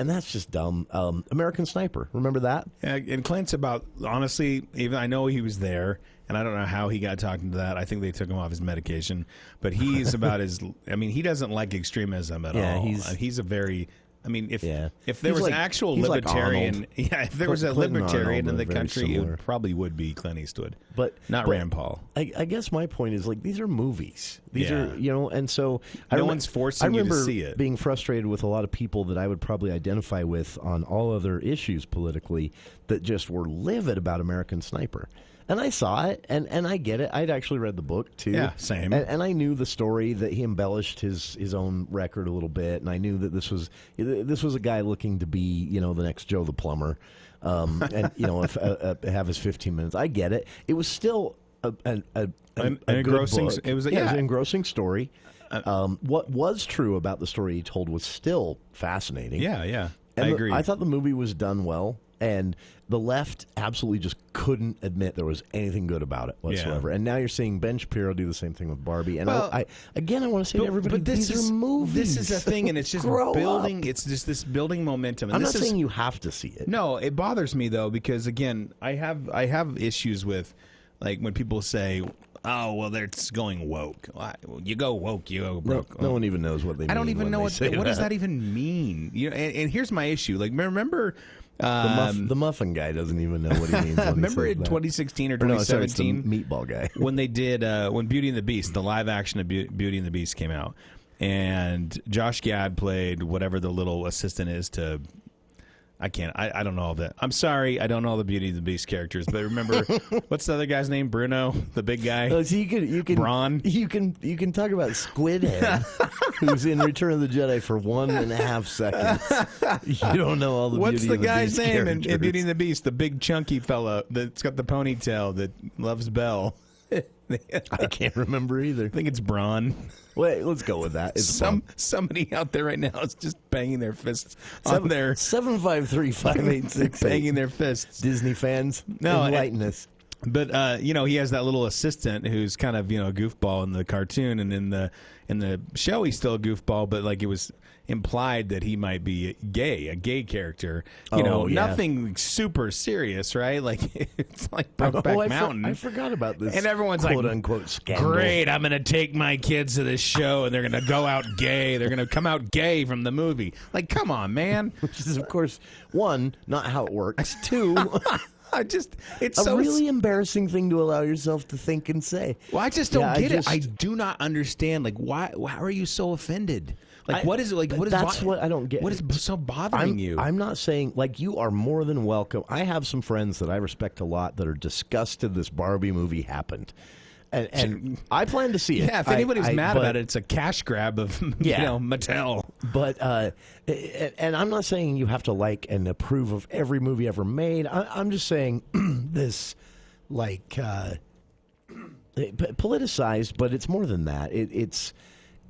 that's just dumb. American Sniper, remember that? And Clint's about, honestly, even I know he was there, and I don't know how he got talking to that. I think they took him off his medication, but he's about his. I mean, he doesn't like extremism at all. He's a very. I mean, if there was an actual libertarian, if there was a libertarian in the country, it probably would be Clint Eastwood, but not Rand Paul. I guess my point is, like, these are movies. These are, and so no one's forcing you to see it. I remember being frustrated with a lot of people that I would probably identify with on all other issues politically that just were livid about American Sniper. And I saw it, and I get it. I'd actually read the book, too. Yeah, same. And I knew the story, that he embellished his own record a little bit, and I knew that this was a guy looking to be, the next Joe the Plumber, and, have his 15 minutes. I get it. It was still an engrossing book. It was an engrossing story. What was true about the story he told was still fascinating. Yeah. And I agree. I thought the movie was done well, and the left absolutely just couldn't admit there was anything good about it whatsoever. And now you're seeing Ben Shapiro do the same thing with Barbie. And I want to say to everybody, these are movies. This is a thing, and it's just building. It's just this building momentum. And I'm not saying you have to see it. No, it bothers me though, because again, I have issues with, like, when people say, "Oh, well, it's going woke." You go woke, you go broke. No one even knows what they mean. I don't even know what does that even mean. And here's my issue. Like, remember. The muffin guy doesn't even know what he means. When remember he in 2016 or 2017, no, it's the meatball guy, when they did when Beauty and the Beast, the live action of Beauty and the Beast came out, and Josh Gad played whatever the little assistant is to. I don't know all that. I'm sorry, I don't know all the Beauty and the Beast characters. But remember, what's the other guy's name? Bruno, the big guy. So you can Braun. You can talk about Squidhead, who's in Return of the Jedi for 1.5 seconds. You don't know all the. What's Beauty the and the guy's Beast name in characters. Beauty and the Beast? The big chunky fella that's got the ponytail that loves Belle. I can't remember either. I think it's Braun. Wait, let's go with that. It's somebody out there right now is just banging their fists on their 753-586, banging their fists. Disney fans, no, enlighten us. But he has that little assistant who's kind of a goofball in the cartoon, and in the show he's still a goofball, but like it was implied that he might be a gay character. Nothing super serious, right? Like it's like Brokeback Mountain. I forgot about this. And everyone's quote like, unquote scandal. Great, I'm going to take my kids to this show, and they're going to go out gay. They're going to come out gay from the movie. Like, come on, man. Which is, of course, 1, not how it works. 2. It's a really embarrassing thing to allow yourself to think and say. Well, I just don't get it. I do not understand. Like, why are you so offended? Like, what is it? Like, what is? That's what I don't get. What is so bothering you? I'm not saying, like, you are more than welcome. I have some friends that I respect a lot that are disgusted this Barbie movie happened. And I plan to see it. Yeah, if anybody's mad about it, it's a cash grab of Mattel. But and I'm not saying you have to like and approve of every movie ever made. I'm just saying this, like, politicized, but it's more than that.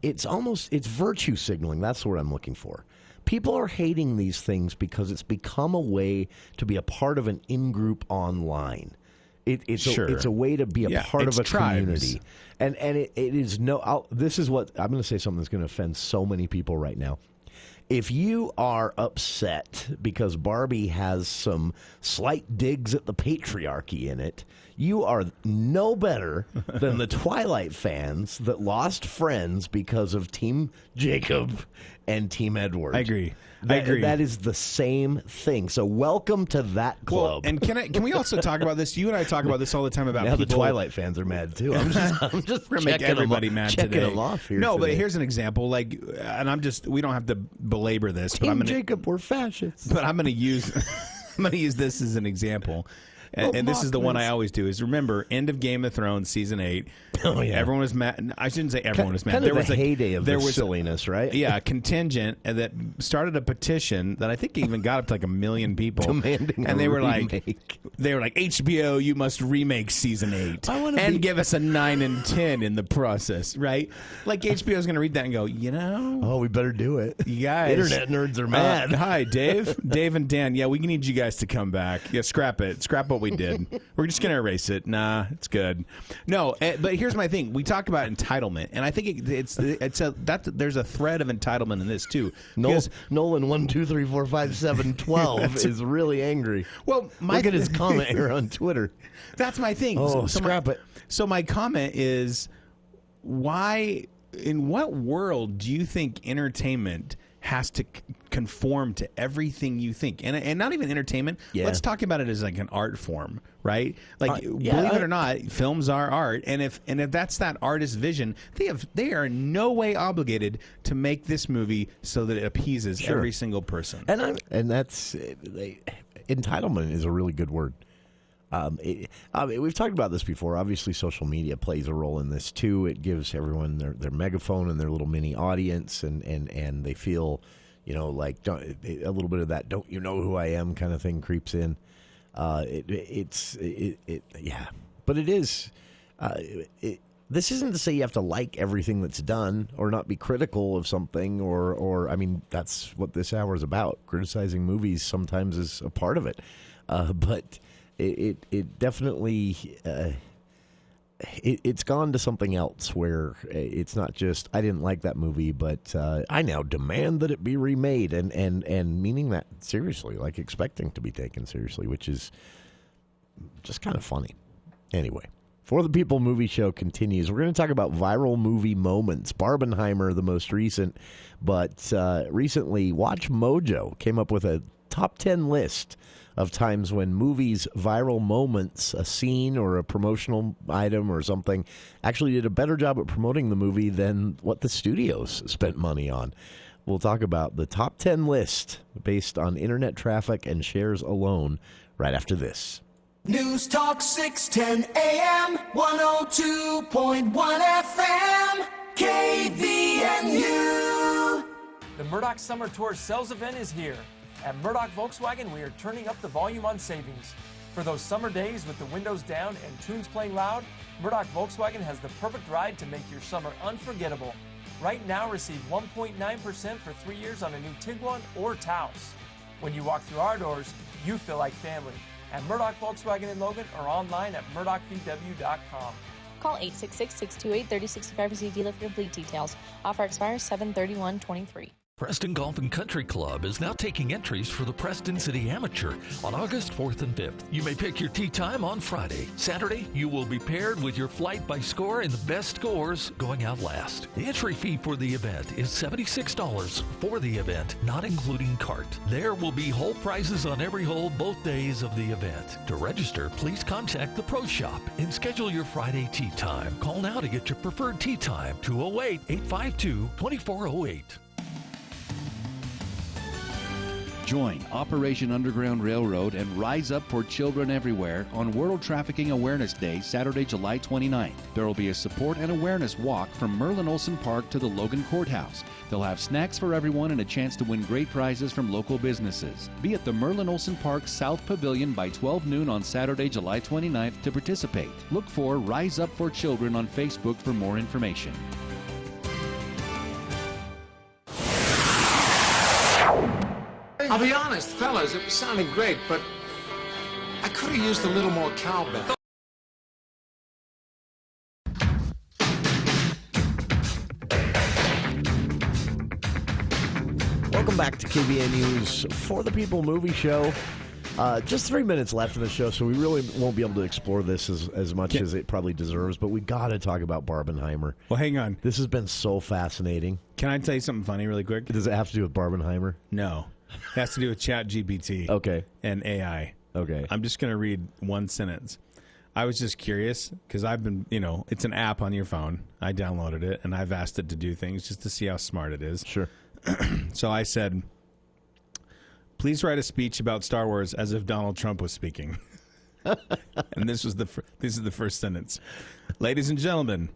It's almost virtue signaling. That's what I'm looking for. People are hating these things because it's become a way to be a part of an in-group online. It's a way to be a part of a community, and it is this is what I'm going to say. Something that's going to offend so many people right now. If you are upset because Barbie has some slight digs at the patriarchy in it, you are no better than the Twilight fans that lost friends because of Team Jacob and Team Edward. I agree. That is the same thing. So welcome to that club. Well, and can we also talk about this? You and I talk about this all the time about now people. The Twilight fans are mad too. I'm just going to make everybody mad checking today. Them off here. No, today. but here's an example. Like, and we don't have to belabor this. Team Jacob, we're fascists. But I'm going to use this as an example. And this is the one I always do, is remember, end of Game of Thrones, Season 8. Oh, yeah. Everyone was mad. I shouldn't say everyone was mad. Kind There of was the heyday of there the was silliness, right? Yeah, a contingent that started a petition that I think even got up to like 1 million people. Demanding and a they were remake. like, HBO, you must remake Season 8. and give us a 9 and 10 in the process, right? Like HBO is going to read that and go, oh, we better do it. You guys. Internet nerds are mad. Hi, Dave. Dave and Dan. Yeah, we need you guys to come back. Yeah, scrap it. Scrap what we did. We're just going to erase it. Nah, it's good. No, but here's my thing. We talk about entitlement, and I think there's a thread of entitlement in this too. Nolan 1 2 3 4 5 7 12 is really angry. Well, look at his comment here on Twitter. That's my thing. Oh, scrap it. So my comment is, why? In what world do you think entertainment has to conform to everything you think? And not even entertainment. Yeah. Let's talk about it as like an art form, right? Like, yeah. believe it or not, films are art. And if that's that artist's vision, they are in no way obligated to make this movie so that it appeases every single person. And that's entitlement is a really good word. We've talked about this before. Obviously, social media plays a role in this too. It gives everyone their megaphone and their little mini audience, and they feel, like a little bit of that "don't you know who I am" kind of thing creeps in. Yeah, but it is. This isn't to say you have to like everything that's done or not be critical of something, or I mean, that's what this hour is about. Criticizing movies sometimes is a part of it, but. It definitely it's gone to something else where it's not just I didn't like that movie, but I now demand that it be remade, and meaning that seriously, like expecting to be taken seriously, which is just kind of funny. Anyway, For the People Movie Show continues. We're going to talk about viral movie moments. Barbenheimer, the most recent, but recently Watch Mojo came up with a top 10 list of times when movies' viral moments, a scene or a promotional item or something, actually did a better job at promoting the movie than what the studios spent money on. We'll talk about the top 10 list based on internet traffic and shares alone right after this. News Talk 610 AM, 102.1 FM, KVNU. The Murdoch Summer Tour sales event is here. At Murdoch Volkswagen, we are turning up the volume on savings. For those summer days with the windows down and tunes playing loud, Murdoch Volkswagen has the perfect ride to make your summer unforgettable. Right now, receive 1.9% for 3 years on a new Tiguan or Taos. When you walk through our doors, you feel like family. At Murdoch Volkswagen in Logan or online at murdochvw.com. Call 866-628-3065 to see dealer for complete details. Offer expires 7/31/23. Preston Golf and Country Club is now taking entries for the Preston City Amateur on August 4th and 5th. You may pick your tee time on Friday. Saturday, you will be paired with your flight by score and the best scores going out last. The entry fee for the event is $76 for the event, not including cart. There will be hole prizes on every hole both days of the event. To register, please contact the Pro Shop and schedule your Friday tee time. Call now to get your preferred tee time, 208-852-2408. Join Operation Underground Railroad and Rise Up for Children Everywhere on World Trafficking Awareness Day, Saturday, July 29th. There will be a support and awareness walk from Merlin Olsen Park to the Logan Courthouse. They'll have snacks for everyone and a chance to win great prizes from local businesses. Be at the Merlin Olsen Park South Pavilion by 12 noon on Saturday, July 29th to participate. Look for Rise Up for Children on Facebook for more information. I'll be honest, fellas, it was sounding great, but I could have used a little more cowbell. Welcome back to KVNU's For the People Movie Show. Just 3 minutes left in the show, so we really won't be able to explore this as much as it probably deserves, but we got to talk about Barbenheimer. Well, hang on. This has been so fascinating. Can I tell you something funny really quick? Does it have to do with Barbenheimer? No. It has to do with ChatGPT. Okay. And AI. Okay. I'm just going to read one sentence. I was just curious because I've been, it's an app on your phone. I downloaded it, and I've asked it to do things just to see how smart it is. Sure. So I said, please write a speech about Star Wars as if Donald Trump was speaking. And this is the first sentence. Ladies and gentlemen,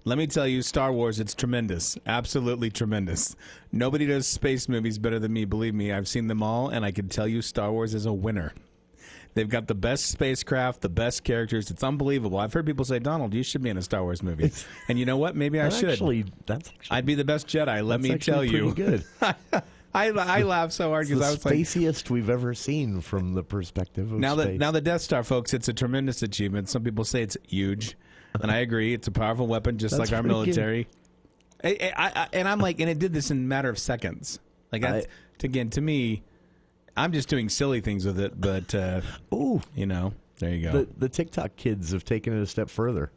let me tell you, Star Wars, it's tremendous. Absolutely tremendous. Nobody does space movies better than me. Believe me, I've seen them all, and I can tell you Star Wars is a winner. They've got the best spacecraft, the best characters. It's unbelievable. I've heard people say, Donald, you should be in a Star Wars movie. And you know what? Maybe I should. I'd be the best Jedi, let me tell you. Good. I laugh so hard because I was the spaciest we've ever seen from the perspective of space. Now the Death Star, folks, it's a tremendous achievement. Some people say it's huge, and I agree. It's a powerful weapon, just like our military. And I'm like, and it did this in a matter of seconds. Like, to me, I'm just doing silly things with it, but there you go. The TikTok kids have taken it a step further.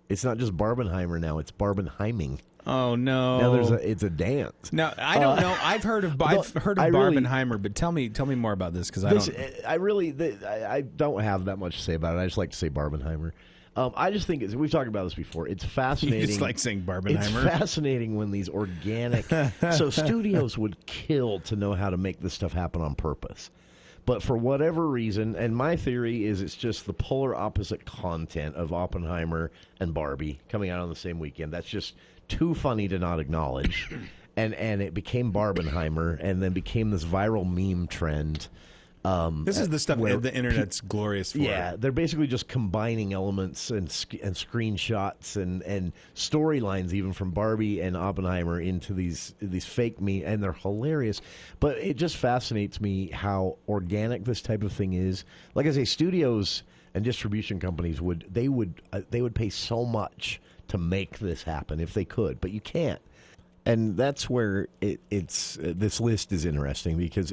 It's not just Barbenheimer now; it's Barbenheiming. Oh no! Now it's a dance. No, I don't know. I've heard of Barbenheimer, but tell me more about this because I don't have that much to say about it. I just like to say Barbenheimer. I just think we've talked about this before. It's fascinating. You just like saying Barbenheimer. It's fascinating when these organic. So studios would kill to know how to make this stuff happen on purpose, but for whatever reason, and my theory is it's just the polar opposite content of Oppenheimer and Barbie coming out on the same weekend. That's just too funny to not acknowledge, and it became Barbenheimer, and then became this viral meme trend. This is the stuff the internet's glorious for. Yeah, they're basically just combining elements and screenshots and storylines even from Barbie and Oppenheimer into these fake memes, and they're hilarious. But it just fascinates me how organic this type of thing is. Like I say, studios and distribution companies would pay so much to make this happen if they could, but you can't. And that's where it's this list is interesting because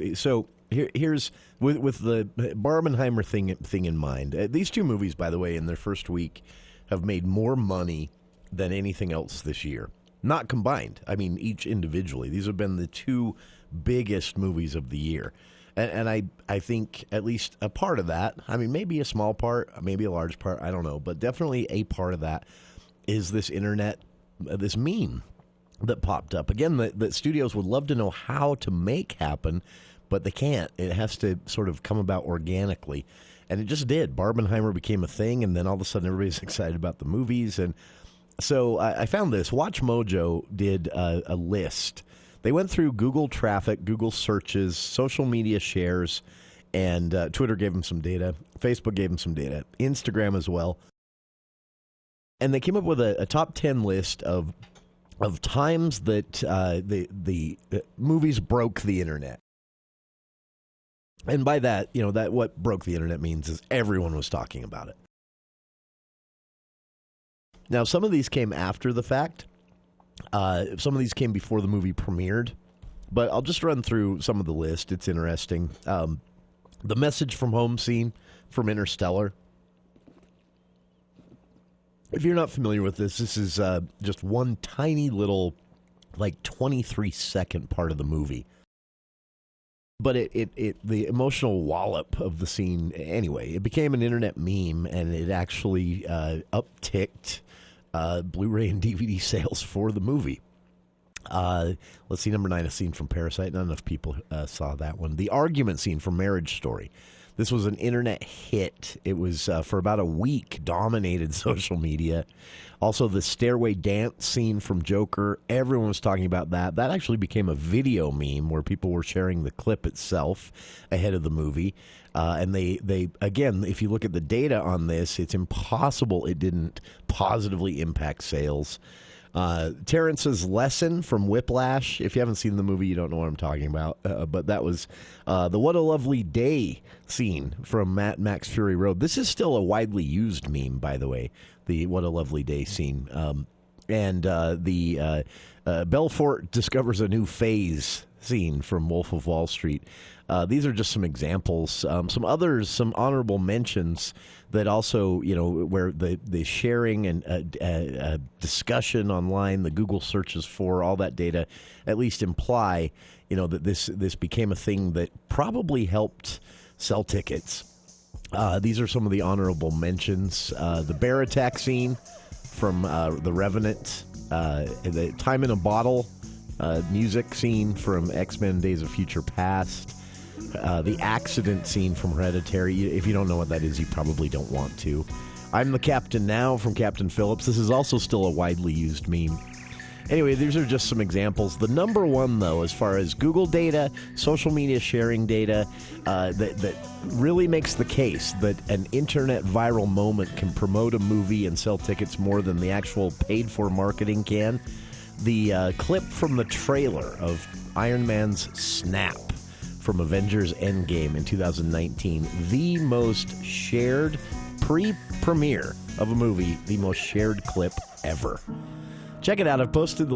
here's with the Barbenheimer thing in mind. These two movies, by the way, in their first week, have made more money than anything else this year. Not combined. I mean, each individually. These have been the two biggest movies of the year. And I think at least a part of that, I mean, maybe a small part, maybe a large part, I don't know, but definitely a part of that is this internet, this meme that popped up. Again, that studios would love to know how to make happen, but they can't. It has to sort of come about organically. And it just did. Barbenheimer became a thing, and then all of a sudden everybody's excited about the movies. And so I found this. Watch Mojo did a list. They went through Google traffic, Google searches, social media shares, and Twitter gave them some data. Facebook gave them some data. Instagram as well. And they came up with a top 10 list of times that the movies broke the internet. And by that, that what broke the internet means is everyone was talking about it. Now, some of these came after the fact. Some of these came before the movie premiered. But I'll just run through some of the list. It's interesting. The message from home scene from Interstellar. If you're not familiar with this is just one tiny little, 23-second part of the movie. But the emotional wallop of the scene, anyway, it became an internet meme, and it actually upticked Blu-ray and DVD sales for the movie. Let's see, number 9, a scene from Parasite. Not enough people saw that one. The argument scene from Marriage Story. This was an internet hit. It was, for about a week, dominated social media. Also, the stairway dance scene from Joker. Everyone was talking about that. That actually became a video meme where people were sharing the clip itself ahead of the movie. And they again, if you look at the data on this, it's impossible it didn't positively impact sales. Terrence's lesson from Whiplash. If you haven't seen the movie, you don't know what I'm talking about. But that was the What a Lovely Day scene from Mad Max Fury Road. This is still a widely used meme, by the way, the What a Lovely Day scene. And the Belfort discovers a new phase scene from Wolf of Wall Street. These are just some examples. Some others, some honorable mentions that also, where the sharing and discussion online, the Google searches for all that data, at least imply, that this became a thing that probably helped sell tickets. These are some of the honorable mentions. The bear attack scene from The Revenant, the Time in a Bottle music scene from X-Men Days of Future Past. The accident scene from Hereditary. If you don't know what that is, you probably don't want to. I'm the Captain Now from Captain Phillips. This is also still a widely used meme. Anyway, these are just some examples. The number one, though, as far as Google data, social media sharing data, that really makes the case that an internet viral moment can promote a movie and sell tickets more than the actual paid-for marketing can. The clip from the trailer of Iron Man's Snap from Avengers Endgame in 2019, the most shared pre-premiere of a movie, the most shared clip ever. Check it out. I've posted the